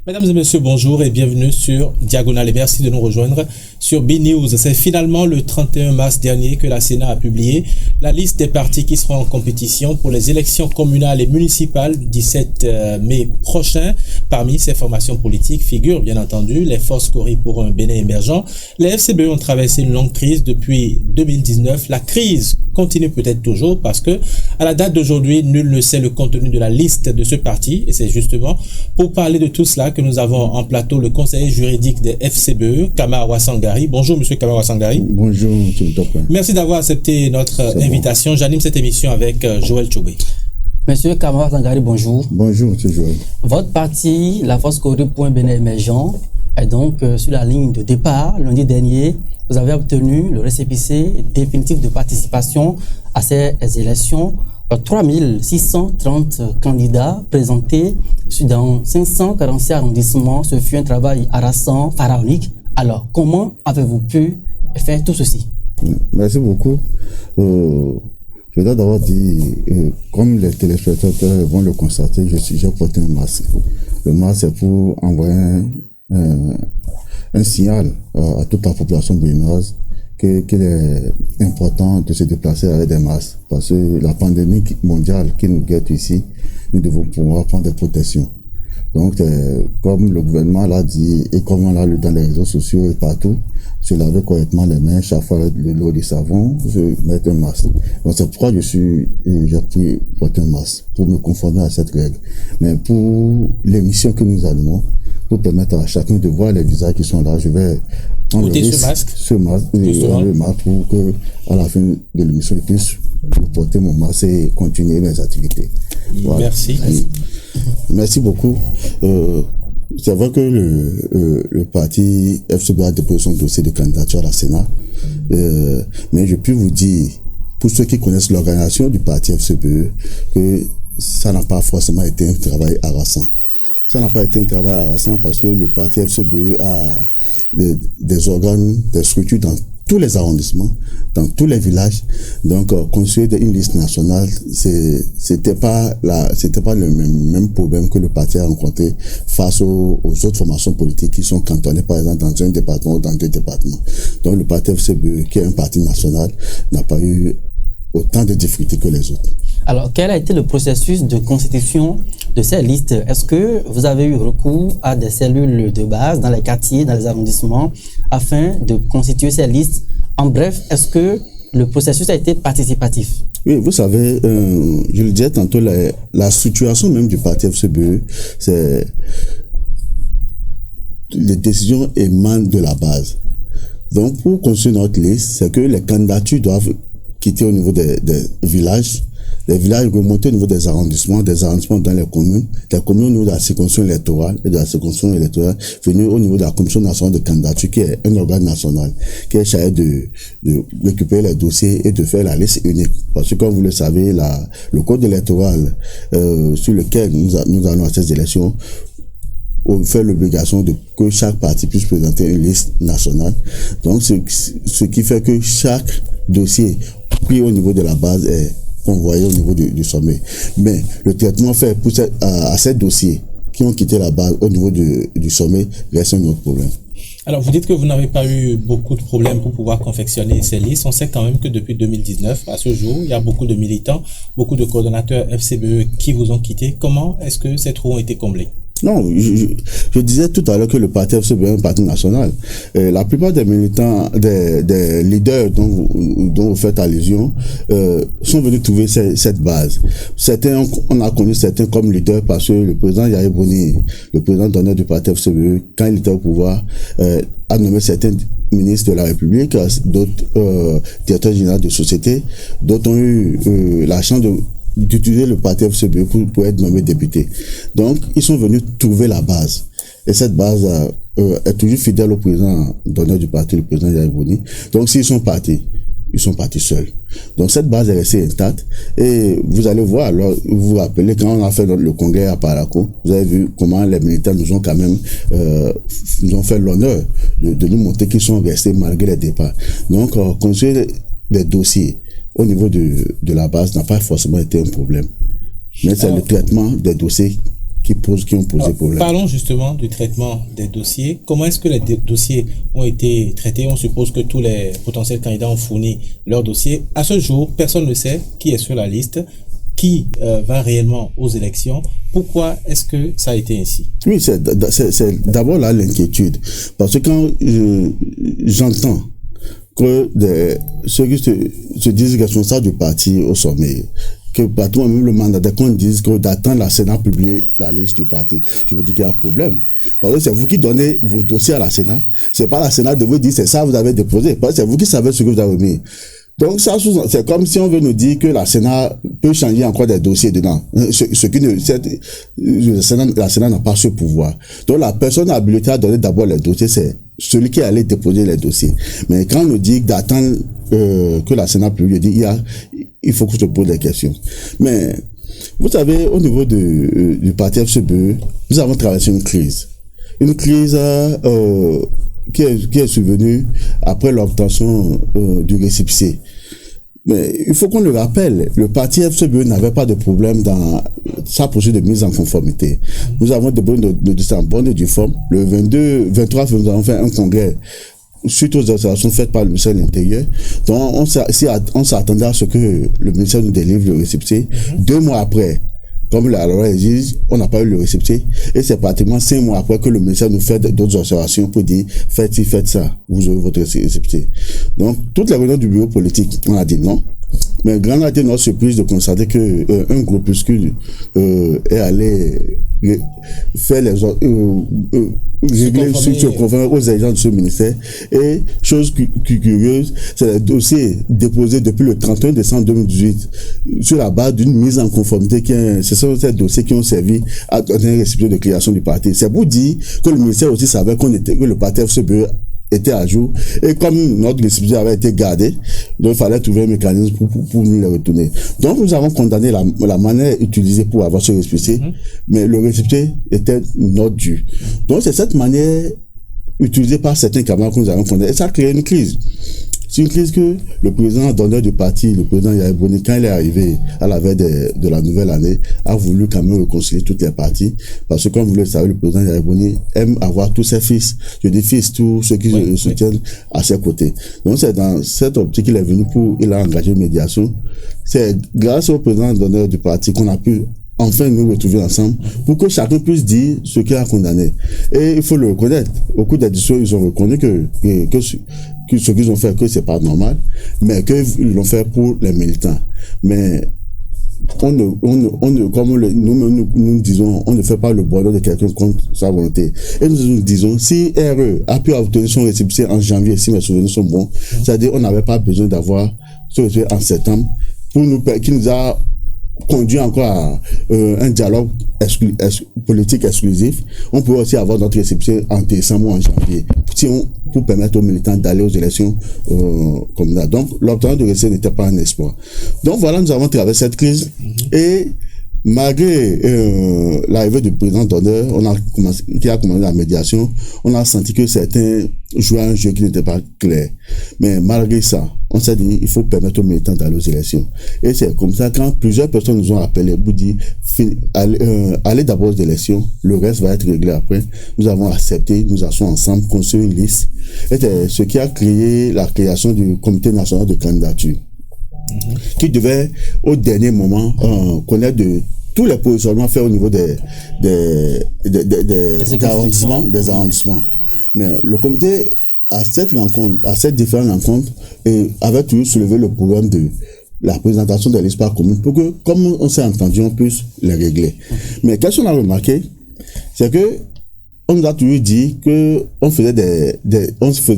Mesdames et messieurs, bonjour et bienvenue sur Diagonale et merci de nous rejoindre sur BNews. C'est finalement le 31 mars dernier que la Sénat a publié la liste des partis qui seront en compétition pour les élections communales et municipales du 17 mai prochain. Parmi ces formations politiques figurent bien entendu les Forces Cori pour un Bénin émergent. Les FCBE ont traversé une longue crise depuis 2019. La crise continue peut-être toujours parce que à la date d'aujourd'hui, nul ne sait le contenu de la liste de ce parti et c'est justement pour parler de tout cela que nous avons en plateau le conseiller juridique des FCBE, Kamar Ouassangari. Bonjour, monsieur Kamar Ouassangari. Bonjour, monsieur le docteur. Merci d'avoir accepté notre invitation. Bon. J'anime cette émission avec Joël Tchoubé. Monsieur Kamar Ouassangari, bonjour. Bonjour, monsieur Joël. Votre parti, la Force Cori pour un Bénin émergent, est donc sur la ligne de départ. Lundi dernier, vous avez obtenu le récépissé définitif de participation à ces élections. 3630 candidats présentés dans 546 arrondissements. Ce fut un travail harassant, pharaonique. Alors, comment avez-vous pu faire tout ceci? Merci beaucoup. Je dois d'abord dire, comme les téléspectateurs vont le constater, j'ai porté un masque. Le masque, c'est pour envoyer un signal à toute la population béninoise qu'il est important de se déplacer avec des masques. Parce que la pandémie mondiale qui nous guette ici, nous devons pouvoir prendre des protections. Donc, comme le gouvernement l'a dit et comme on l'a lu dans les réseaux sociaux et partout, se laver correctement les mains, chaque fois avec de l'eau et du savon, se mettre un masque. Donc, c'est pourquoi j'ai pris porter un masque, pour me conformer à cette règle. Mais pour l'émission que nous allons, pour permettre à chacun de voir les visages qui sont là, je vais prendre ce masque pour que, à la fin de l'émission, je puisse porter mon masque et continuer mes activités. Voilà. Merci. Merci beaucoup. C'est vrai que le parti FCBE a déposé son dossier de candidature à la Sénat, mais je peux vous dire, pour ceux qui connaissent l'organisation du parti FCBE, que ça n'a pas forcément été un travail harassant. Ça n'a pas été un travail harassant parce que le parti FCBE a des organes, des structures dans tous les arrondissements, dans tous les villages. Donc, construire une liste nationale, c'était pas le même problème que le parti a rencontré face aux autres formations politiques qui sont cantonnées, par exemple, dans un département ou dans deux départements. Donc, le parti FCBE, qui est un parti national, n'a pas eu autant de difficultés que les autres. Alors, quel a été le processus de constitution de ces listes? Est-ce que vous avez eu recours à des cellules de base dans les quartiers, dans les arrondissements, afin de constituer ces listes? En bref, est-ce que le processus a été participatif? Oui, vous savez, je le disais tantôt, la structuration même du parti FCBE, c'est les décisions émanent de la base. Donc, pour construire notre liste, c'est que les candidatures doivent quitter au niveau des villages, les villages remonter au niveau des arrondissements dans les communes au niveau de la circonscription électorale et de la circonscription électorale venir au niveau de la commission nationale de candidature qui est un organe national qui est chargé de récupérer les dossiers et de faire la liste unique. Parce que comme vous le savez, le code électoral sur lequel nous allons à ces élections fait l'obligation de que chaque parti puisse présenter une liste nationale. Donc, ce qui fait que chaque dossier pris au niveau de la base est convoyé au niveau du sommet. Mais le traitement fait à ces dossiers qui ont quitté la base au niveau du sommet reste un autre problème. Alors, vous dites que vous n'avez pas eu beaucoup de problèmes pour pouvoir confectionner ces listes. On sait quand même que depuis 2019, à ce jour, il y a beaucoup de militants, beaucoup de coordonnateurs FCBE qui vous ont quitté. Comment est-ce que ces trous ont été comblés? Non, je disais tout à l'heure que le parti FCBE est un parti national. La plupart des militants, des leaders dont vous faites allusion, sont venus trouver cette base. Certains, on a connu certains comme leaders parce que le président Yahya Boni, le président d'honneur du parti FCBE, quand il était au pouvoir, a nommé certains ministres de la République, d'autres directeurs généraux de société, d'autres ont eu la chance d'utiliser le parti FCBE pour être nommé député. Donc, ils sont venus trouver la base. Et cette base est toujours fidèle au président d'honneur du parti, le président Yahya Boni. Donc, s'ils sont partis seuls. Donc, cette base est restée intacte. Et vous allez voir, alors, vous vous rappelez, quand on a fait le congrès à Paraco, vous avez vu comment les militaires nous ont quand même, nous ont fait l'honneur de nous montrer qu'ils sont restés malgré les départs. Donc, construire des dossiers au niveau de la base n'a pas forcément été un problème. Mais c'est le traitement des dossiers qui ont posé problème. Parlons justement du traitement des dossiers. Comment est-ce que les dossiers ont été traités? On suppose que tous les potentiels candidats ont fourni leurs dossiers. À ce jour, personne ne sait qui est sur la liste, qui va réellement aux élections. Pourquoi est-ce que ça a été ainsi? Oui, c'est d'abord là l'inquiétude. Parce que quand j'entends que ceux qui se disent responsables du parti au sommet, que partout même le mandat qu'on dise que d'attendre la Sénat publier la liste du parti, je veux dire qu'il y a un problème. Parce que c'est vous qui donnez vos dossiers à la Sénat. C'est pas la Sénat de vous dire c'est ça vous avez déposé. Parce que c'est vous qui savez ce que vous avez mis. Donc ça, c'est comme si on veut nous dire que la Sénat peut changer encore des dossiers dedans. La Sénat n'a pas ce pouvoir. Donc la personne habilitée à donner d'abord les dossiers, c'est celui qui allait déposer les dossiers. Mais quand on nous dit d'attendre que la Sénat publie, je dis il faut que je pose des questions. Mais vous savez, au niveau du parti FCBE, nous avons traversé une crise. Une crise qui est survenue après l'obtention du récépissé. Mais il faut qu'on le rappelle, le parti FCBE n'avait pas de problème dans sa procédure de mise en conformité. Nous avons déposé nos dossiers en bonne et due forme. Le 23 février, nous avons fait un congrès suite aux observations faites par le ministère de l'Intérieur. Donc, on s'attendait à ce que le ministère nous délivre le récépissé. 2 mois après, comme la loi exige, on n'a pas eu le récépissé. Et c'est pratiquement 5 mois après que le ministère nous fait d'autres observations pour dire, faites ci, faites ça, vous aurez votre récépissé. Donc, toutes les réunions du bureau politique, on a dit non. Mais grande a été notre surprise de constater que un groupuscule est allé faire les régler se conformer aux agents de ce ministère. Et chose curieuse, c'est les dossiers déposés depuis le 31 décembre 2018 sur la base d'une mise en conformité ce sont ces dossiers qui ont servi à donner un récépissé de création du parti. C'est pour dire que le ministère aussi savait que le parti FCBE était à jour, et comme notre récépissé avait été gardé, donc il fallait trouver un mécanisme pour nous les retourner. Donc nous avons condamné la manière utilisée pour avoir ce récépissé, mais le récépissé était notre dû. Donc c'est cette manière utilisée par certains camarades que nous avons condamné, et ça a créé une crise. C'est une crise que le président d'honneur du parti, le président Yahya Boni, quand il est arrivé à la veille de la nouvelle année, a voulu quand même réconcilier toutes les parties. Parce que comme vous le savez, le président Yahya Boni aime avoir tous ses fils. Je dis fils, tous ceux qui le soutiennent à ses côtés. Donc c'est dans cette optique qu'il est venu il a engagé une médiation. C'est grâce au président d'honneur du parti qu'on a pu enfin nous retrouver ensemble pour que chacun puisse dire ce qu'il a condamné. Et il faut le reconnaître. Au cours des discussions, ils ont reconnu que ce qu'ils ont fait, que c'est pas normal, mais qu'ils l'ont fait pour les militants. Mais comme nous disons, on ne fait pas le bonheur de quelqu'un contre sa volonté. Et nous disons, si RE a pu obtenir son récépissé en janvier, si mes souvenirs sont bons, c'est-à-dire on n'avait pas besoin d'avoir ce récépissé en septembre qui nous a conduit encore à un dialogue politique exclusif. On peut aussi avoir notre récépissé en décembre ou en janvier pour permettre aux militants d'aller aux élections comme ça. Donc l'obtention de récépissé n'était pas un espoir. Donc voilà, nous avons traversé cette crise et malgré l'arrivée du président d'honneur, qui a commandé la médiation, on a senti que certains jouaient un jeu qui n'était pas clair. Mais malgré ça, on s'est dit il faut permettre aux militants d'aller aux élections. Et c'est comme ça, quand plusieurs personnes nous ont appelés pour dire allez d'abord aux élections, le reste va être réglé après. Nous avons accepté, nous assons ensemble, construit une liste. Et c'est ce qui a créé la création du comité national de candidature, qui devait au dernier moment connaître de tous les positionnements faits au niveau des arrondissements. Mais le comité, à cette différentes rencontres, avait toujours soulevé le problème de la présentation des listes par commune pour que, comme on s'est entendu, on puisse les régler. Mais qu'est-ce qu'on a remarqué, c'est que on nous a toujours dit que on faisait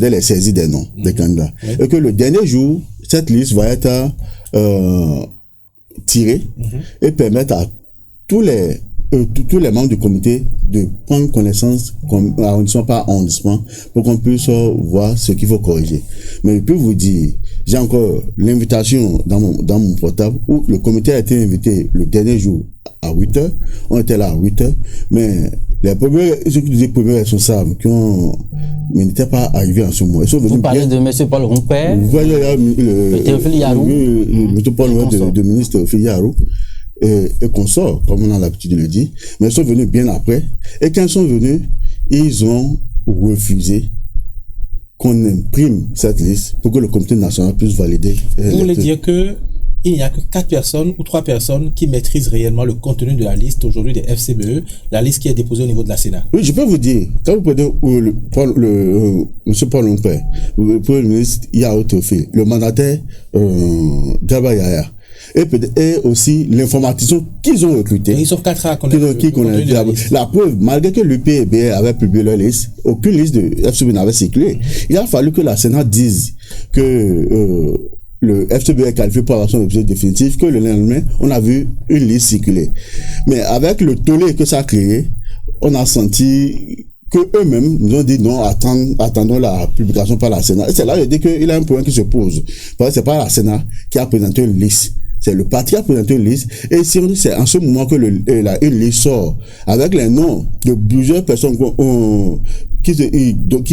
les saisies des noms des candidats, et que le dernier jour, cette liste va être tirée et permettre à tous les membres du comité de prendre connaissance arrondissement par arrondissement pour qu'on puisse voir ce qu'il faut corriger. Mais je peux vous dire, j'ai encore l'invitation dans mon portable où le comité a été invité le dernier jour à 8h. On était là à 8h, mais les premiers responsables mais n'étaient pas arrivés en ce moment. Vous parlez de M. Paul Rompert, le Théophile Yarou, le ministre Théophile Yarou. et consorts, comme on a l'habitude de le dire, mais ils sont venus bien après. Et quand ils sont venus, ils ont refusé qu'on imprime cette liste pour que le comité national puisse valider. Vous voulez dire que il n'y a que 4 personnes ou 3 personnes qui maîtrisent réellement le contenu de la liste aujourd'hui des FCBE, la liste qui est déposée au niveau de la Sénat. Oui, je peux vous dire, quand vous prenez M. Paul Humpé, le Premier ministre Yao Théophile, le mandataire Garba Yaya, et aussi l'informatisation qu'ils ont recruté. Ils sont 4 à connaître qui connaissent la preuve, malgré que l'UPB avait publié leur liste, aucune liste de FCB n'avait circulé. Il a fallu que la Sénat dise que le FCB est qualifié pour avoir son objet définitif, que le lendemain, on a vu une liste circuler. Mais avec le tollé que ça a créé, on a senti que eux-mêmes nous ont dit non, attendons la publication par la Sénat. Et c'est là que je dis qu'il y a un point qui se pose. Parce que c'est pas la Sénat qui a présenté une liste. C'est le parti qui a présenté une liste. Et si on dit c'est en ce moment que une liste sort avec les noms de plusieurs personnes qui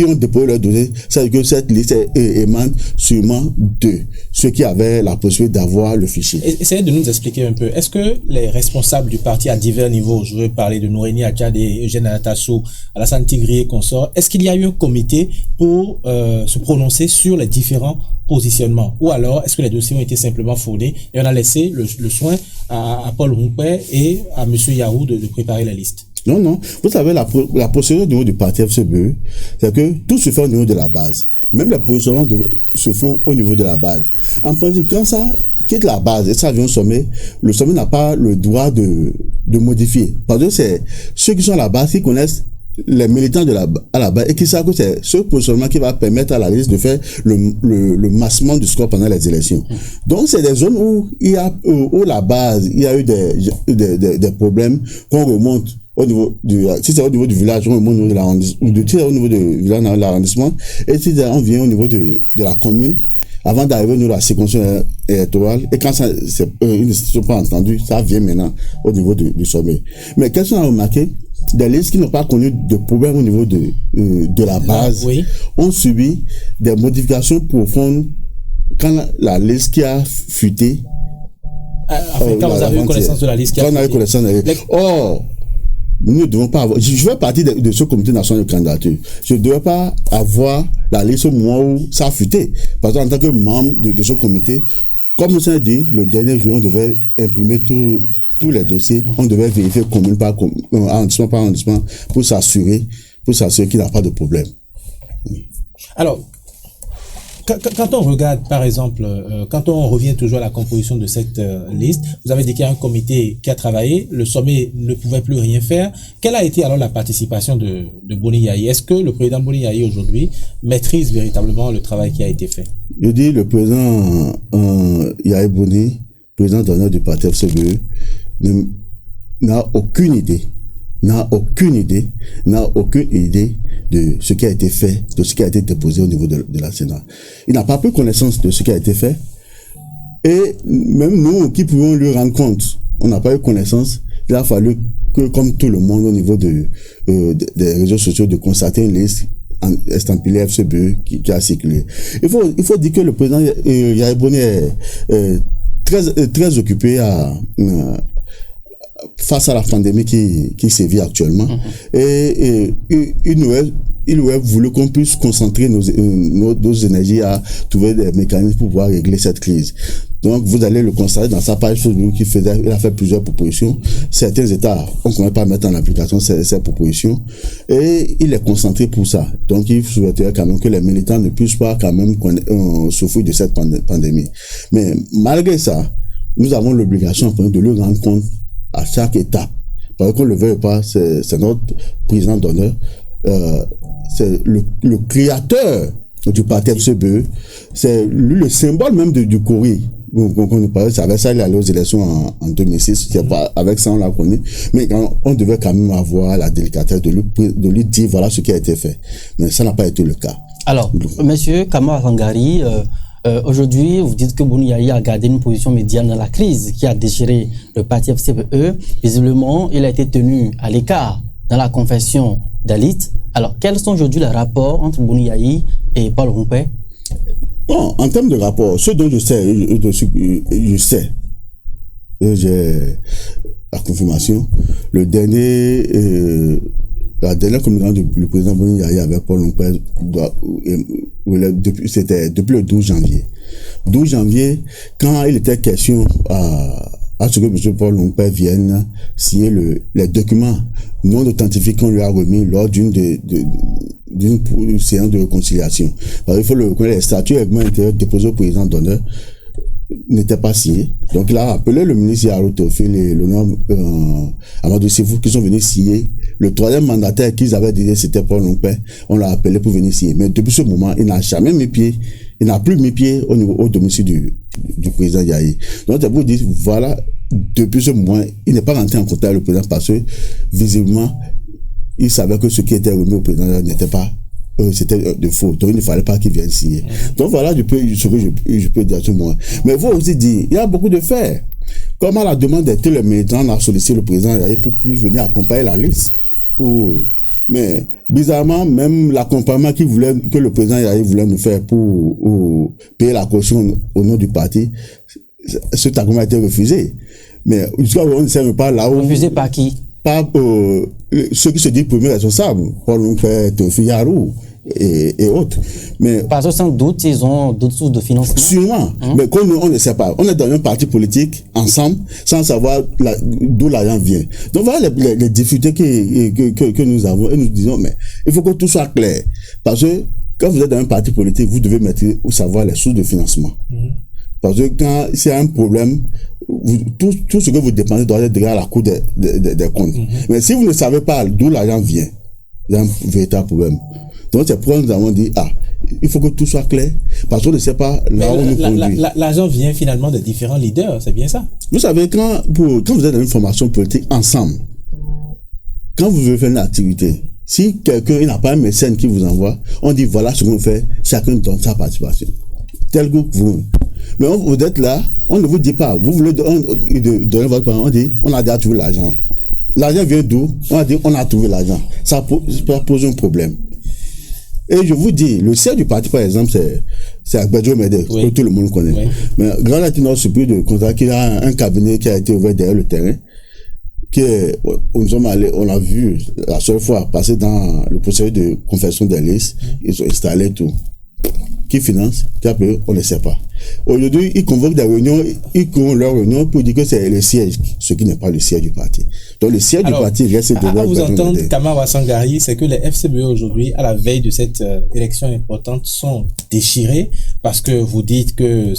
ont déposé leur dossier, c'est que cette liste émane sûrement de ceux qui avaient la possibilité d'avoir le fichier. Essayez de nous expliquer un peu. Est-ce que les responsables du parti à divers niveaux, je veux parler de Nouréni Adjad et Eugène Anatassou, Alassane Tigri et consorts, est-ce qu'il y a eu un comité pour se prononcer sur les différents positionnements? Ou alors, est-ce que les dossiers ont été simplement fournis et on a laissé le soin à Paul Humpé et à M. Yahou de préparer la liste? Non. Vous savez, la procédure au niveau du parti FCBE, c'est que tout se fait au niveau de la base. Même les positionnements se font au niveau de la base. En principe, quand ça quitte la base et ça vient au sommet, le sommet n'a pas le droit de modifier. Parce que c'est ceux qui sont à la base qui connaissent les militants à la base et qui savent que c'est ce positionnement qui va permettre à la liste de faire le massement du score pendant les élections. Donc c'est des zones où la base, il y a eu des problèmes qu'on remonte au niveau si c'est au niveau du village, on remonte au niveau de l'arrondissement, si c'est au niveau du village dans l'arrondissement, et si on vient au niveau de la commune, avant d'arriver au niveau de la circonscription électorale, et quand ils ne sont pas entendus, ça vient maintenant au niveau du sommet. Mais qu'est-ce qu'on a remarqué? Des listes qui n'ont pas connu de problème au niveau de la base ont subi des modifications profondes quand la liste qui a fuité. Quand vous avez eu connaissance de la liste qui a fuité. Quand on a eu connaissance de la liste. Or, nous ne devons pas avoir. Je fais partie de ce comité national de candidature. Je ne devais pas avoir la liste au moment où ça a fuité. Parce qu'en tant que membre de ce comité, comme on s'est dit, le dernier jour, on devait imprimer tous les dossiers, on devait vérifier commune par commune, arrondissement par arrondissement, pour s'assurer qu'il n'y a pas de problème. Alors, quand on regarde, par exemple, quand on revient toujours à la composition de cette liste, vous avez dit qu'il y a un comité qui a travaillé, le sommet ne pouvait plus rien faire. Quelle a été alors la participation de Boni Yayi? Est-ce que le président Boni Yayi aujourd'hui maîtrise véritablement le travail qui a été fait? Je dis le président Yayi Boni, président d'honneur du parti FCBE, n'a aucune idée de ce qui a été fait, de ce qui a été déposé au niveau de la Sénat. Il n'a pas pris connaissance de ce qui a été fait. Et même nous qui pouvons lui rendre compte, on n'a pas eu connaissance. Il a fallu que, comme tout le monde au niveau des réseaux sociaux, de constater une liste estampillée FCBE qui a circulé. Il faut dire que le président Yayi Boni est très occupé face à la pandémie qui sévit actuellement. Et il aurait voulu qu'on puisse concentrer nos énergies à trouver des mécanismes pour pouvoir régler cette crise. Donc, vous allez le constater dans sa page Facebook il a fait plusieurs propositions. Certains États, on ne connaît pas mettre en application ces propositions. Et il est concentré pour ça. Donc, il souhaiterait quand même que les militants ne puissent pas quand même souffrir de cette pandémie. Mais malgré ça, nous avons l'obligation de lui rendre compte à chaque étape. Parce qu'on ne le veuille pas, c'est notre président d'honneur. C'est le créateur du parti FCBE. C'est lui le symbole même du courrier. C'est avec ça, il est allé aux élections en 2006. C'est pas avec ça, on l'a connu. Mais on devait quand même avoir la délicatesse de lui dire voilà ce qui a été fait. Mais ça n'a pas été le cas. Alors, monsieur Kamara Vangari, aujourd'hui, vous dites que Boni Yayi a gardé une position médiane dans la crise qui a déchiré le parti FCBE. Visiblement, il a été tenu à l'écart dans la confession d'Alit. Alors, quels sont aujourd'hui les rapports entre Boni Yayi et Paul Humpé? Bon, en termes de rapports, ce dont je sais, j'ai la confirmation. La dernière communication du président Boni Yayi avec Paul Longpère c'était depuis le 12 janvier. 12 janvier, quand il était question à ce que M. Paul Longpère vienne signer les documents non authentifiés qu'on lui a remis lors d'une séance de réconciliation. Alors, il faut le reconnaître, les statuts et règlements intérieurs déposés au président d'honneur n'était pas signé. Donc il a appelé le ministre Yaro Théophile et l'honneur Amadou Sefou qui sont venus signer. Le troisième mandataire qu'ils avaient dit c'était Paul Longpère. On l'a appelé pour venir signer. Mais depuis ce moment, il n'a jamais mis pied. Il n'a plus mis pied au domicile du président Yayi. Donc c'est pour dire, voilà, depuis ce moment, il n'est pas rentré en contact avec le président parce que visiblement, il savait que ce qui était remis au président n'était pas c'était de faux, donc il ne fallait pas qu'il vienne signer. Donc voilà ce que je peux dire à ce moment. Mais il faut aussi dire, il y a beaucoup de faits. Comme à la demande de tous les militants, on a sollicité le président Yayi pour plus venir accompagner la liste. Mais bizarrement, même l'accompagnement que le président Yayi voulait nous faire pour payer la caution au nom du parti, cet accompagnement a été refusé. Mais jusqu'à on ne sait même pas là où... Refusé par qui? Par ceux qui se disent premiers responsables, Paul Longpère, Théophile Yarou et autres. Mais parce que sans doute, ils ont d'autres sources de financement. Sûrement, mais comme on ne sait pas, on est dans un parti politique ensemble, sans savoir d'où l'argent vient. Donc voilà les difficultés que nous avons, et nous disons, mais il faut que tout soit clair. Parce que quand vous êtes dans un parti politique, vous devez savoir les sources de financement. Parce que quand c'est un problème, tout ce que vous dépensez doit être derrière la cour des comptes. Mais si vous ne savez pas d'où l'argent vient, il y a un véritable problème. Donc c'est pourquoi nous avons dit, il faut que tout soit clair, parce qu'on ne sait pas là où nous conduit. L'argent vient finalement de différents leaders, c'est bien ça? Vous savez, quand vous êtes dans une formation politique ensemble, quand vous voulez faire une activité, si quelqu'un n'a pas un mécène qui vous envoie, on dit voilà ce qu'on fait, chacun donne sa participation. Tel groupe vous. Mais vous êtes là, on ne vous dit pas. Vous voulez donner votre parole, on dit on a déjà trouvé l'argent. L'argent vient d'où? On a dit on a trouvé l'argent. Ça pose un problème. Et je vous dis, le siège du parti, par exemple, c'est Agbadjo Mede, que tout le monde connaît. Oui. Mais Grand Latino Supérieur de Contrat, qui a un cabinet qui a été ouvert derrière le terrain, nous sommes allés, on l'a vu la seule fois passer dans le procédé de confession des listes, ils ont installé tout. Qui finance, qui a payé, on ne sait pas. Aujourd'hui, ils convoquent des réunions, ils convoquent leurs réunions pour dire que c'est le siège, ce qui n'est pas le siège du parti. Donc le siège du parti reste de vous entendre, Kamara Sangari, c'est que les FCBE aujourd'hui, à la veille de cette élection importante, sont déchirés parce que vous dites que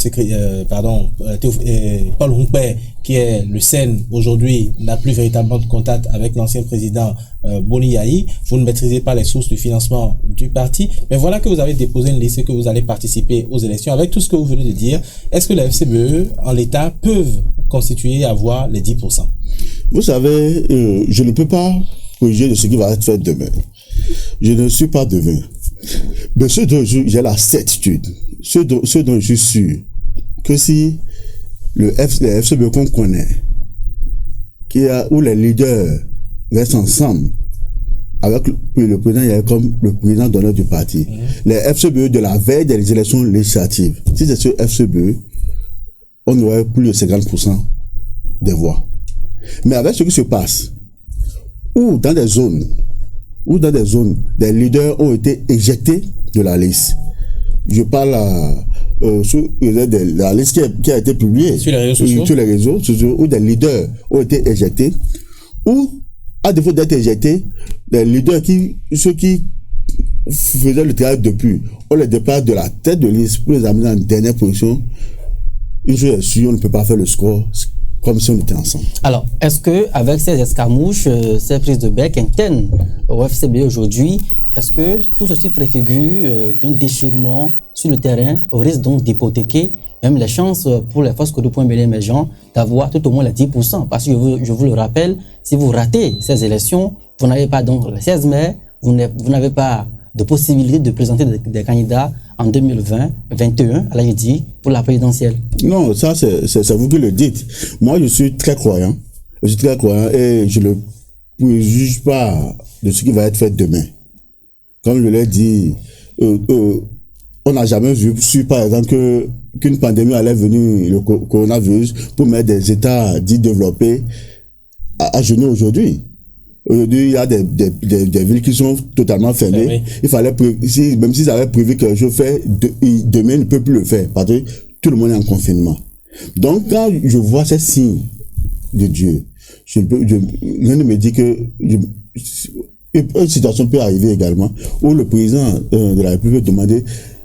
Paul Longpère, qui est le SEN aujourd'hui, n'a plus véritablement de contact avec l'ancien président Boni Yayi. Vous ne maîtrisez pas les sources du financement du parti. Mais voilà que vous avez déposé une liste et que vous allez participer aux élections. Avec tout ce que vous venez de dire, est-ce que les FCBE, en l'état, peuvent constituer et avoir les 10%? Vous savez, je ne peux pas juger de ce qui va être fait demain. Je ne suis pas devin. Mais ce dont j'ai la certitude, ce dont je suis sûr, que si les FCBE qu'on connaît, où les leaders restent ensemble, avec le président, il y a comme le président d'honneur du parti. Les FCBE de la veille des élections législatives, si c'est ce FCBE, on aurait plus de 50% des voix. Mais avec ce qui se passe, ou dans des zones, des leaders ont été éjectés de la liste. Je parle de la liste qui a été publiée sur les réseaux sociaux, où des leaders ont été éjectés, ou à défaut d'être éjectés, les leaders ceux qui faisaient le travail depuis, on les déplace de la tête de liste pour les amener en dernière position. Une chose est sûre, on ne peut pas faire le score comme si on était ensemble. Alors, est-ce que avec ces escarmouches, ces prises de bec internes au FCBE aujourd'hui, est-ce que tout ceci préfigure d'un déchirement sur le terrain au risque donc d'hypothéquer même les chances pour les forces de point émergents d'avoir tout au moins les 10%? Parce que je vous le rappelle, si vous ratez ces élections, vous n'avez pas donc les 16 mai, vous n'avez pas de possibilité de présenter des candidats en 2020-21, à l'AID, pour la présidentielle. Non, ça c'est vous qui le dites. Moi, je suis très croyant. Et je ne juge pas de ce qui va être fait demain. Comme je l'ai dit, on n'a jamais su par exemple que qu'une pandémie allait venir, le coronavirus, pour mettre des États dits développés à genoux aujourd'hui. Aujourd'hui, il y a des villes qui sont totalement fermées. Oui. Il fallait, même s'ils avaient prévu que je fais, demain, ils ne peuvent plus le faire parce que tout le monde est en confinement. Donc, quand je vois ces signes de Dieu, rien ne me dit que une situation peut arriver également où le président de la République demandait,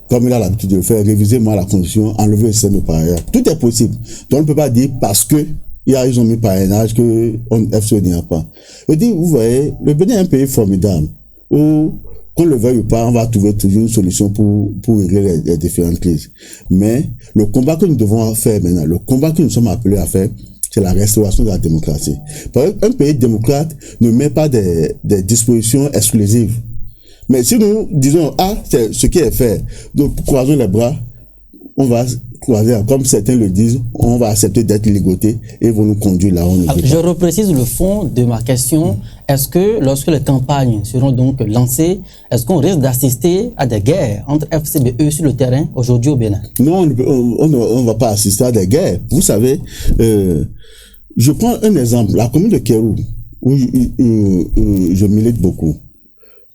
comme il a l'habitude de le faire, réviser-moi la constitution, enlever le système de parrainage. Tout est possible. Donc, on ne peut pas dire parce que ils ont mis parrainage que FCE n'y a pas. Je dis, vous voyez, le Bénin est un pays formidable où, qu'on le veuille ou pas, on va trouver toujours une solution pour régler les différentes crises. Mais le combat que nous devons faire maintenant, le combat que nous sommes appelés à faire, c'est la restauration de la démocratie. Parce qu'un pays démocrate ne met pas des dispositions exclusives. Mais si nous disons, c'est ce qui est fait, donc croisons les bras, on va croiser, comme certains le disent, on va accepter d'être ligotés et vont nous conduire là où on ne veut pas. Je reprécise le fond de ma question. Est-ce que lorsque les campagnes seront donc lancées, est-ce qu'on risque d'assister à des guerres entre FCBE sur le terrain aujourd'hui au Bénin? Non, on ne va pas assister à des guerres. Vous savez, je prends un exemple. La commune de Kéroux, où je milite beaucoup,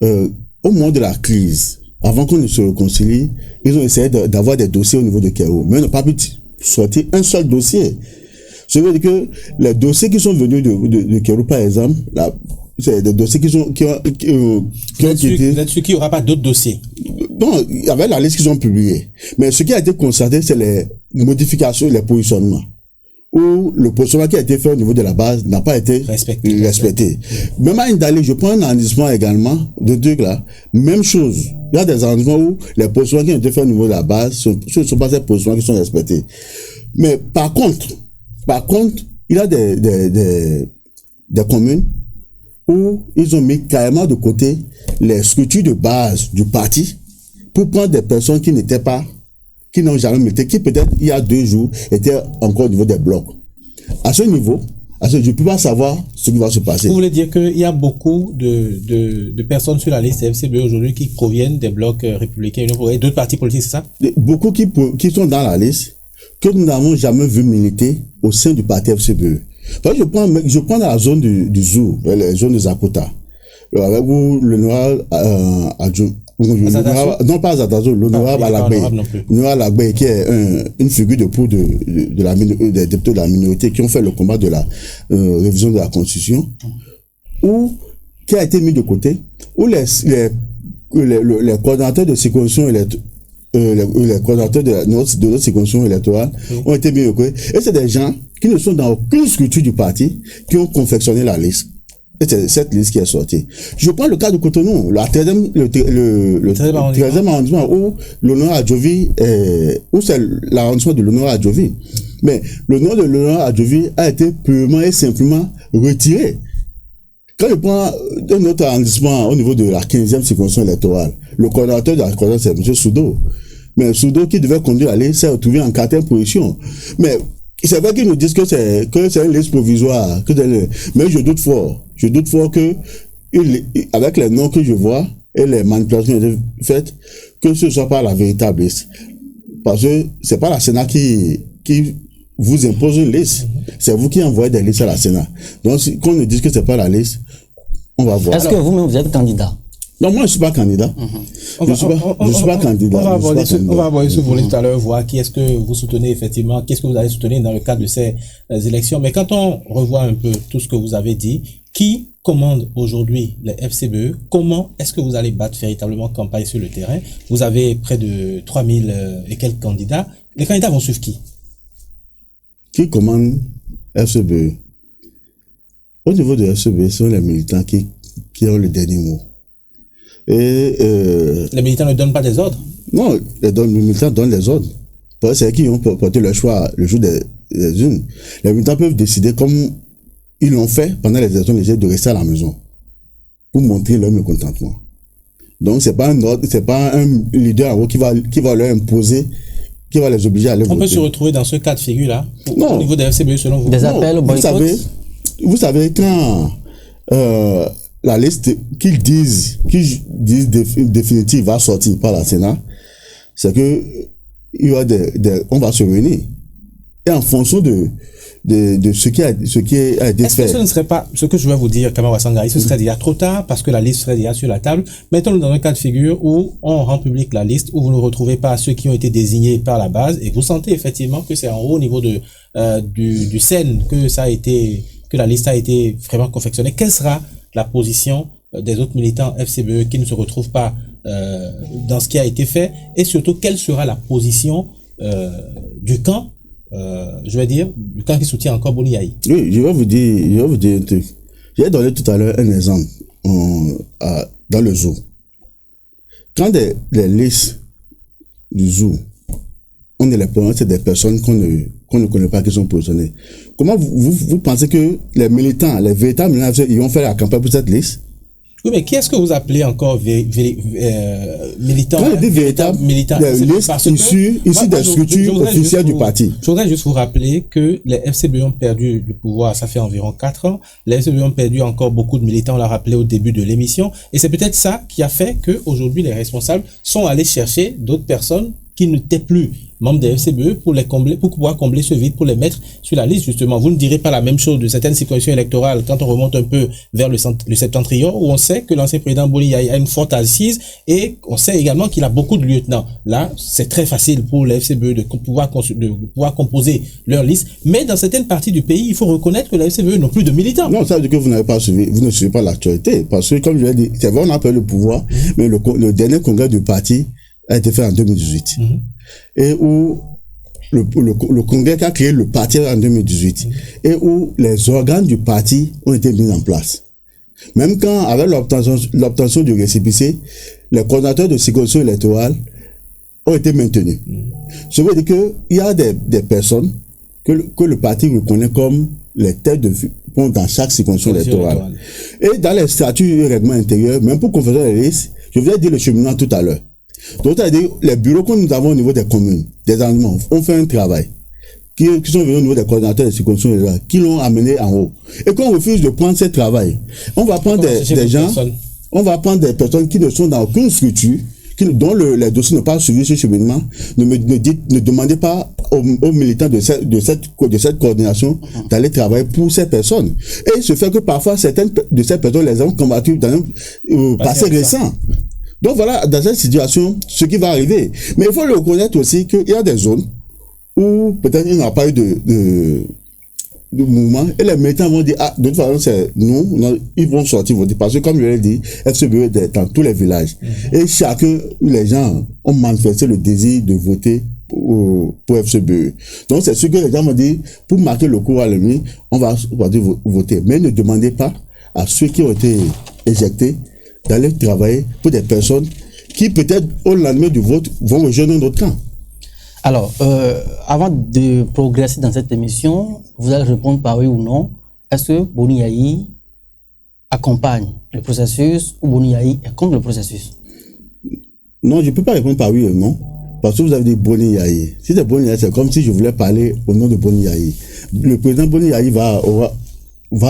au moment de la crise, avant qu'on ne se réconcilie, ils ont essayé d'avoir des dossiers au niveau de Kéroux, mais ils n'ont pas pu sortir un seul dossier. Ça veut dire que les dossiers qui sont venus de Kéroux, par exemple, c'est des dossiers qui ont été... Vous êtes sûr qu'il n'y aura pas d'autres dossiers? Non, il y avait la liste qu'ils ont publiée. Mais ce qui a été constaté, c'est les modifications et les positionnements. Où le positionnement qui a été fait au niveau de la base n'a pas été respecté. Même à Indalé, je prends un arrondissement également, de trucs là, même chose. Il y a des arrondissements où les positionnements qui ont été faits au niveau de la base, ce ne sont pas ces positionnements qui sont respectés. Mais par contre, il y a des communes où ils ont mis carrément de côté les structures de base du parti pour prendre des personnes qui n'étaient pas, qui n'ont jamais été, qui peut-être il y a 2 jours étaient encore au niveau des blocs. À ce niveau, je ne peux pas savoir ce qui va se passer. Vous voulez dire qu'il y a beaucoup de personnes sur la liste FCBE aujourd'hui qui proviennent des blocs républicains et d'autres partis politiques, c'est ça? Beaucoup qui sont dans la liste que nous n'avons jamais vu militer au sein du parti FCBE. Donc je prends dans la zone du Zou, la zone de Zakota, où le noir non pas Zatazo, l'honorable Alagbé. L'honorable Alagbé qui est une figure de proue des députés de la minorité qui ont fait le combat de la révision de la Constitution, qui a été mis de côté, où les coordonnateurs de circonscription et les coordonnateurs de notre circonscription électorale ont été mis de côté. Et c'est des gens qui ne sont dans aucune structure du parti qui ont confectionné la liste. Et c'est cette liste qui est sortie. Je prends le cas de Cotonou, le 13e arrondissement où l'honneur Adjovi, où c'est l'arrondissement de l'honneur Adjovi. Mais le nom de l'honneur Adjovi a été purement et simplement retiré. Quand je prends un autre arrondissement au niveau de la 15e circonscription électorale, le coordinateur de la coordination, c'est M. Soudo. Mais Soudo, qui devait conduire la liste, s'est retrouvé en 4e position. Mais c'est vrai qu'ils nous disent que c'est une liste provisoire. Mais je doute fort que, avec les noms que je vois et les manipulations qui ont été faites, que ce ne soit pas la véritable liste. Parce que c'est pas la Sénat qui vous impose une liste. C'est vous qui envoyez des listes à la Sénat. Donc, quand on nous dit que c'est pas la liste, on va voir. Est-ce que vous-même vous êtes candidat? Non, moi je ne suis pas candidat. Je ne suis pas candidat. On va aborder ce volet tout à l'heure, voir qui est-ce que vous soutenez effectivement, qu'est-ce que vous allez soutenir dans le cadre de ces élections. Mais quand on revoit un peu tout ce que vous avez dit, qui commande aujourd'hui les FCBE? Comment est-ce que vous allez battre véritablement campagne sur le terrain? Vous avez près de 3000 et quelques candidats. Les candidats vont suivre qui? Qui commande FCBE? Au niveau de FCBE, ce sont les militants qui ont le dernier mot. Les militants ne donnent pas des ordres? Non, les militants donnent les ordres. C'est eux qui ont porté leur choix le jour des urnes. Les militants peuvent décider, comme ils l'ont fait pendant les élections législatives, de rester à la maison pour montrer leur mécontentement. Donc c'est pas un ordre, c'est pas un leader en haut qui va leur imposer, qui va les obliger à aller voter. On peut se retrouver dans ce cas de figure-là au niveau des FCBE selon vous? Des appels au boycott? Vous savez quand la liste qu'ils disent définitive va sortir par la Sénat, c'est que il y aura on va se réunir. Et en fonction de ce qui a été fait. Est-ce que ce ne serait pas, ce que je vais vous dire, Kamara Sangari, ce serait déjà trop tard parce que la liste serait déjà sur la table. Mettons-nous dans un cas de figure où on rend public la liste, où vous ne retrouvez pas ceux qui ont été désignés par la base et vous sentez effectivement que c'est en haut au niveau du Sène que la liste a été vraiment confectionnée. Quelle sera la position des autres militants FCBE qui ne se retrouvent pas dans ce qui a été fait et surtout quelle sera la position du camp je vais dire, le camp qui soutient encore Boni Yayi. Oui, je vais vous dire un truc. J'ai donné tout à l'heure un exemple dans le zoo. Quand les listes du zoo, on est les premiers, c'est des personnes qu'on ne connaît pas qui sont positionnées. Comment vous pensez que les militants, les véritables militants, ils vont faire la campagne pour cette liste? Oui, mais qui est-ce que vous appelez encore militant? Quand on dit véritable, les listes issues des structures officielles du parti. Je voudrais juste vous rappeler que les FCBE ont perdu le pouvoir, ça fait environ 4 ans. Les FCBE ont perdu encore beaucoup de militants, on l'a rappelé au début de l'émission. Et c'est peut-être ça qui a fait qu'aujourd'hui, les responsables sont allés chercher d'autres personnes qui n'étaient plus membres des FCBE pour pouvoir combler ce vide, pour les mettre sur la liste, justement. Vous ne direz pas la même chose de certaines circonscriptions électorales quand on remonte un peu vers le septentrion, où on sait que l'ancien président Boni Yayi a une forte assise et on sait également qu'il a beaucoup de lieutenants. Là, c'est très facile pour les FCBE de pouvoir composer leur liste. Mais dans certaines parties du pays, il faut reconnaître que les FCBE n'ont plus de militants. Non, ça veut dire que vous ne suivez pas l'actualité. Parce que, comme je l'ai dit, c'est vrai, on a perdu le pouvoir, mais le dernier congrès du parti a été fait en 2018. Et où le congrès qui a créé le parti en 2018 et où les organes du parti ont été mis en place. Même quand, avec l'obtention du récépissé, les coordinateurs de circonscription électorale ont été maintenus. Ça veut dire qu'il y a des personnes que le parti reconnaît comme les têtes de pont dans chaque circonscription électorale. Et dans les statuts et règlements intérieurs, même pour conférer les listes, je vous ai dit le cheminement tout à l'heure. Donc, c'est-à-dire, les bureaux que nous avons au niveau des communes, des arrondissements, ont fait un travail qui sont venus au niveau des coordinateurs des circonscriptions qui l'ont amené en haut. Et qu'on refuse de prendre ce travail, on va prendre des gens, on va prendre des personnes qui ne sont dans aucune structure, dont les dossiers n'ont pas suivi ce cheminement. Ne demandez pas aux militants de cette coordination d'aller travailler pour ces personnes. Et il se fait que parfois, certaines de ces personnes les ont combattues dans un passé récent. Donc voilà, dans cette situation, ce qui va arriver. Mais il faut le reconnaître aussi qu'il y a des zones où peut-être il n'y a pas eu de mouvement et les militants vont dire, de toute façon, c'est nous, ils vont sortir voter. Parce que comme je l'ai dit, FCBE est dans tous les villages. Et les gens ont manifesté le désir de voter pour FCBE. Donc c'est ce que les gens m'ont dit, pour marquer le coup à l'ennemi, on va voter. Mais ne demandez pas à ceux qui ont été éjectés d'aller travailler pour des personnes qui peut-être au lendemain du vote vont rejoindre notre camp. Alors, avant de progresser dans cette émission, vous allez répondre par oui ou non. Est-ce que Boni Yayi accompagne le processus ou Boni Yayi est contre le processus? Non, je ne peux pas répondre par oui ou non. Parce que vous avez dit Boni Yayi. Si c'est Boni Yayi, c'est comme si je voulais parler au nom de Boni Yayi. Le président Boni Yayi va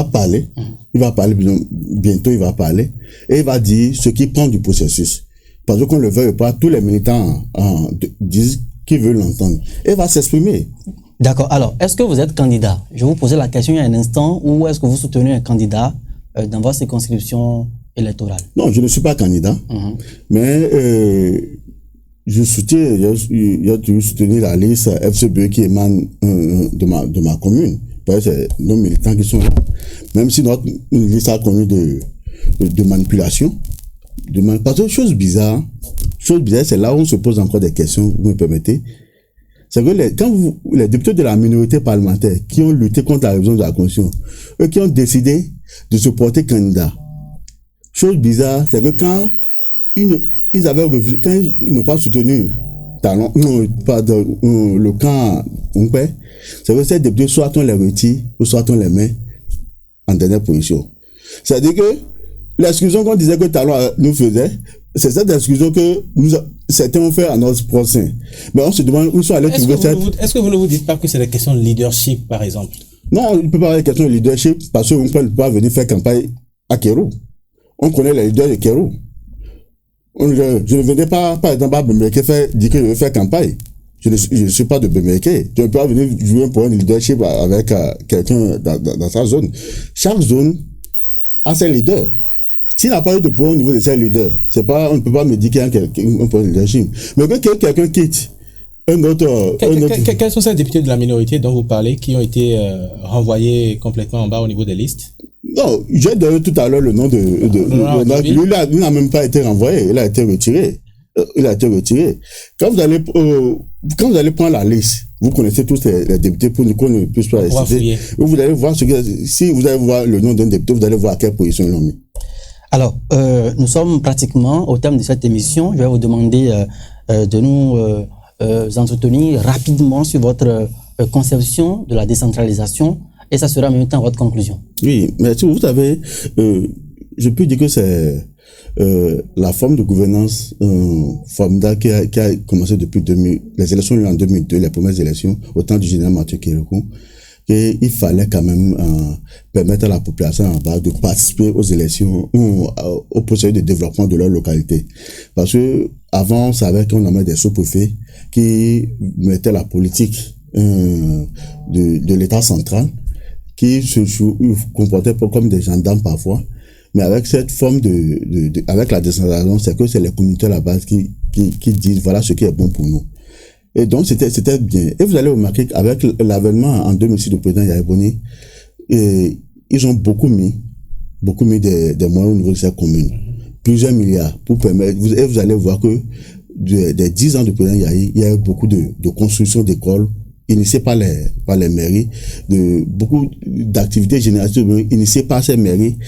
parler. Il va parler bientôt, il va parler. Et il va dire ce qu'il prend du processus. Parce qu'on ne le veuille pas, tous les militants disent qu'ils veulent l'entendre. Et il va s'exprimer. D'accord. Alors, est-ce que vous êtes candidat? Je vous posais la question il y a un instant. Ou est-ce que vous soutenez un candidat dans votre circonscription électorale? Non, je ne suis pas candidat. Mais je soutiens, j'ai toujours soutenu la liste FCBE qui émane de ma commune. C'est nos militants qui sont là. Même si notre liste a connu de manipulation. Parce que chose bizarre, c'est là où on se pose encore des questions, vous me permettez. C'est que quand les députés de la minorité parlementaire qui ont lutté contre la révision de la Constitution, eux qui ont décidé de se porter candidat, chose bizarre, c'est que quand ils n'ont pas soutenu le camp Oumpe, c'est que ces députés, soit on les retire, ou soit on les met en dernière position. C'est-à-dire que l'exclusion qu'on disait que Talon nous faisait, c'est cette exclusion que certains ont fait à notre procès. Mais on se demande où sont allés trouver cette... Est-ce que vous ne vous dites pas que c'est la question de leadership, par exemple? Non, il ne peut pas avoir une question de leadership parce qu'on ne peut pas venir faire campagne à Kérou. On connaît les leaders de Kérou. Je ne venais pas, par exemple, à Bembleke dire que je veux faire campagne. Je ne suis pas de BMK. Tu ne peux pas venir jouer pour un leadership avec quelqu'un dans sa zone. Chaque zone a ses leaders. S'il n'a pas eu de point au niveau de ses leaders, on ne peut pas me dire qu'il y a un point de leadership. Mais que quelqu'un quitte un autre... Quels sont ces députés de la minorité dont vous parlez qui ont été renvoyés complètement en bas au niveau des listes? Non, j'ai donné tout à l'heure le nom de lui n'a même pas été renvoyé, il a été retiré. Quand vous allez prendre la liste, vous connaissez tous les députés pour qu'on ne puisse pas les citer. Vous allez voir si vous allez voir le nom d'un député, vous allez voir à quelle position ils l'ont mis. Alors, nous sommes pratiquement au terme de cette émission. Je vais vous demander de nous entretenir rapidement sur votre conception de la décentralisation et ça sera en même temps votre conclusion. Oui, mais vous savez, je peux dire que c'est la forme de gouvernance formidable qui a commencé depuis les élections en 2002, les premières élections, au temps du général Mathieu Kérékou, qu'il fallait quand même permettre à la population en bas de participer aux élections ou au processus de développement de leur localité. Parce que avant, on savait qu'on avait des sous-préfets qui mettaient la politique de l'État central, qui se comportaient comme des gendarmes parfois. Mais avec cette forme avec la décentralisation, c'est que c'est les communautés à la base qui disent voilà ce qui est bon pour nous. Et donc c'était bien. Et vous allez remarquer qu'avec l'avènement en 2006 du président Yahya Boni, ils ont beaucoup mis des moyens au niveau de ces communes. Plusieurs milliards pour permettre, et vous allez voir que des 10 ans de président Yahya, il y a eu beaucoup de construction d'écoles initiées par les mairies, beaucoup d'activités génératives initiées par ces mairies.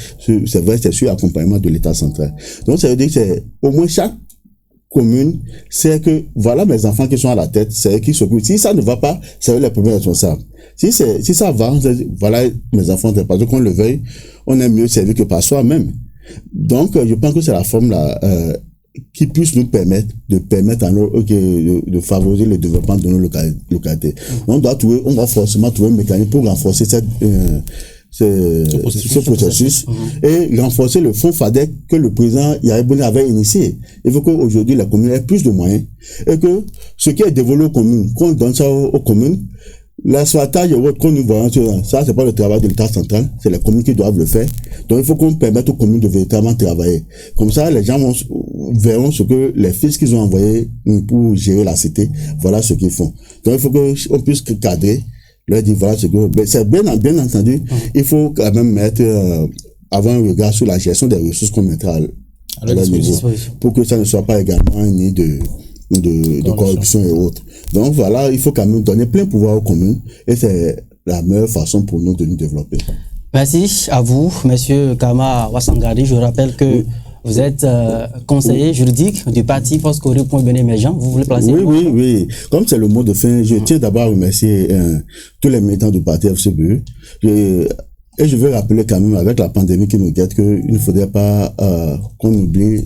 C'est vrai, c'est sur accompagnement de l'État central. Donc ça veut dire que c'est au moins chaque commune, c'est que voilà mes enfants qui sont à la tête, c'est eux qui s'occupent. Si ça ne va pas, c'est eux les premiers responsables. Si ça va, voilà mes enfants, parce qu'on le veuille, on est mieux servi que par soi-même. Donc je pense que c'est la forme là qui puisse nous permettre de favoriser le développement de nos localités. On va forcément trouver un mécanisme pour renforcer ce processus et renforcer le fonds FADEC que le président Yahya Boni avait initié. Il faut qu'aujourd'hui la commune ait plus de moyens et que ce qui est dévolé aux communes, qu'on donne ça aux communes, l'asphaltage et autres qu'on nous voit, ça c'est pas le travail de l'État central, c'est les communes qui doivent le faire. Donc il faut qu'on permette aux communes de véritablement travailler. Comme ça, les gens verront ce que les fils qu'ils ont envoyés pour gérer la cité, voilà ce qu'ils font. Donc il faut qu'on puisse cadrer, leur dire voilà ce que... C'est bien entendu, il faut quand même avoir un regard sur la gestion des ressources qu'on mettra à leur niveau, pour que ça ne soit pas également un nid de corruption et autres. Donc voilà, il faut quand même donner plein pouvoir aux communes et c'est la meilleure façon pour nous de nous développer. Merci à vous, Monsieur Kama Wassangari. Je rappelle que vous êtes conseiller juridique du parti Poskori.Bénin Émergent. Vous voulez placer? Oui. Comme c'est le mot de fin, je tiens d'abord à remercier tous les militants du parti FCBE. Et je veux rappeler quand même, avec la pandémie qui nous guette, qu'il ne faudrait pas qu'on oublie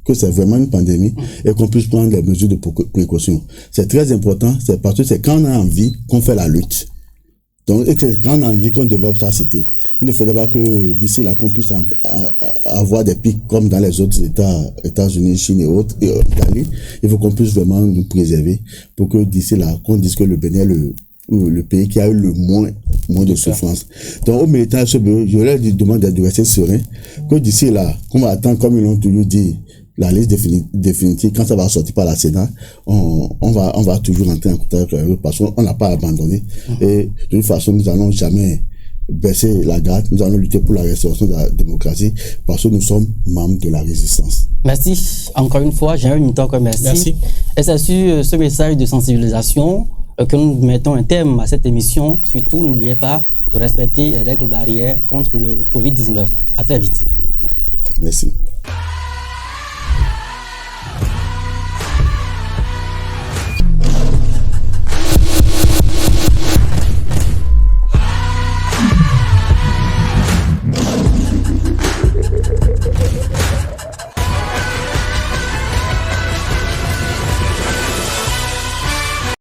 que c'est vraiment une pandémie et qu'on puisse prendre les mesures de précaution. C'est très important, c'est parce que c'est quand on a envie qu'on fait la lutte. Donc, et c'est quand on a envie qu'on développe sa cité. Il ne faudrait pas que d'ici là, qu'on puisse avoir des pics comme dans les autres États-Unis, Chine et autres, et Italie. Il faut qu'on puisse vraiment nous préserver pour que d'ici là, qu'on dise que le Bénin est le pays qui a eu le moins de souffrance. Donc, aux militants, je leur demande de rester serein, que d'ici là, qu'on va attendre, comme ils l'ont toujours dit, la liste définitive, quand ça va sortir par la Sénat, on va toujours entrer en contact avec eux parce qu'on n'a pas abandonné. Et de toute façon, nous n'allons jamais baisser la garde, nous allons lutter pour la restauration de la démocratie parce que nous sommes membres de la résistance. Merci. Encore une fois, j'ai un temps comme merci. Et c'est sur ce message de sensibilisation que nous mettons un terme à cette émission. Surtout, n'oubliez pas de respecter les règles barrières contre le Covid-19. À très vite. Merci.